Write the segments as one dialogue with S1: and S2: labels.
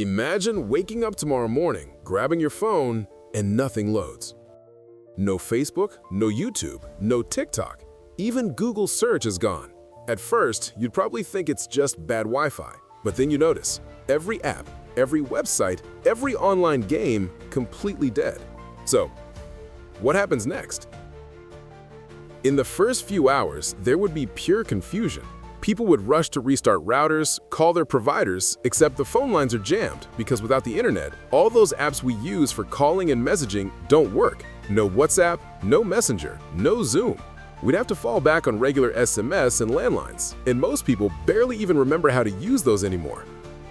S1: Imagine waking up tomorrow morning, grabbing your phone, and nothing loads. No Facebook, no YouTube, no TikTok. Even Google search is gone. At first, you'd probably think it's just bad Wi-Fi, but then you notice every app, every website, every online game completely dead. So, what happens next? In the first few hours, there would be pure confusion. People would rush to restart routers, call their providers, except the phone lines are jammed because without the internet, all those apps we use for calling and messaging don't work. No WhatsApp, no Messenger, no Zoom. We'd have to fall back on regular SMS and landlines, and most people barely even remember how to use those anymore.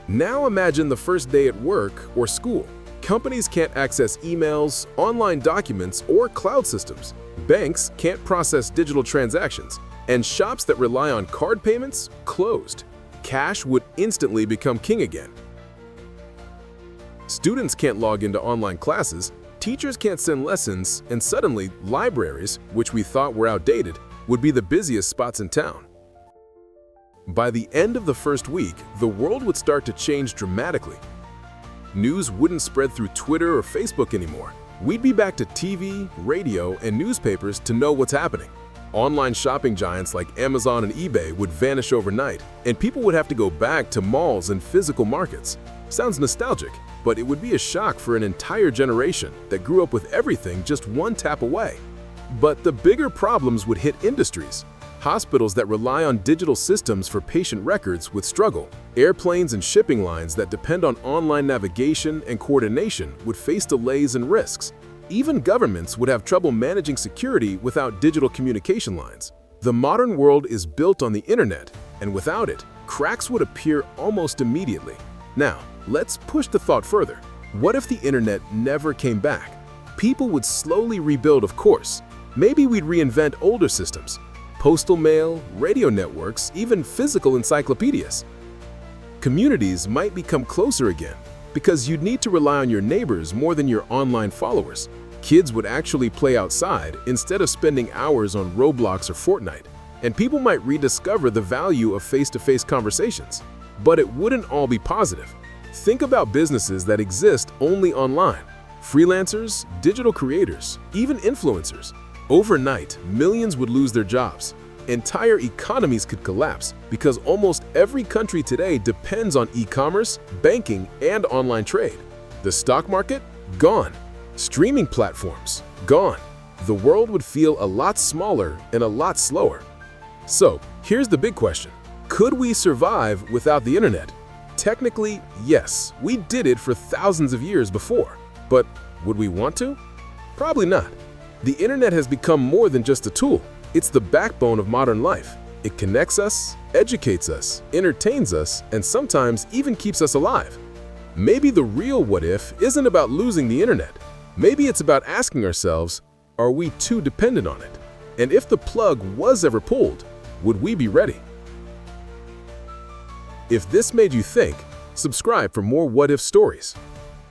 S1: Now imagine the first day at work or school. Companies can't access emails, online documents, or cloud systems. Banks can't process digital transactions, and shops that rely on card payments closed. Cash would instantly become king again. Students can't log into online classes, teachers can't send lessons, and suddenly libraries, which we thought were outdated, would be the busiest spots in town. By the end of the first week, the world would start to change dramatically. News wouldn't spread through Twitter or Facebook anymore. We'd be back to TV, radio, and newspapers to know what's happening. Online shopping giants like Amazon and eBay would vanish overnight, and people would have to go back to malls and physical markets. Sounds nostalgic, but it would be a shock for an entire generation that grew up with everything just one tap away. But the bigger problems would hit industries. Hospitals that rely on digital systems for patient records would struggle. Airplanes and shipping lines that depend on online navigation and coordination would face delays and risks. Even governments would have trouble managing security without digital communication lines. The modern world is built on the internet, and without it, cracks would appear almost immediately. Now, let's push the thought further. What if the internet never came back? People would slowly rebuild, of course. Maybe we'd reinvent older systems. Postal mail, radio networks, even physical encyclopedias. Communities might become closer again because you'd need to rely on your neighbors more than your online followers. Kids would actually play outside instead of spending hours on Roblox or Fortnite, and people might rediscover the value of face-to-face conversations. But it wouldn't all be positive. Think about businesses that exist only online. Freelancers, digital creators, even influencers. Overnight, millions would lose their jobs. Entire economies could collapse because almost every country today depends on e-commerce, banking, and online trade. The stock market? Gone. Streaming platforms? Gone. The world would feel a lot smaller and a lot slower. So, here's the big question. Could we survive without the internet? Technically, yes. We did it for thousands of years before. But would we want to? Probably not. The internet has become more than just a tool. It's the backbone of modern life. It connects us, educates us, entertains us, and sometimes even keeps us alive. Maybe the real what if isn't about losing the internet. Maybe it's about asking ourselves, are we too dependent on it? And if the plug was ever pulled, would we be ready? If this made you think, subscribe for more what if stories.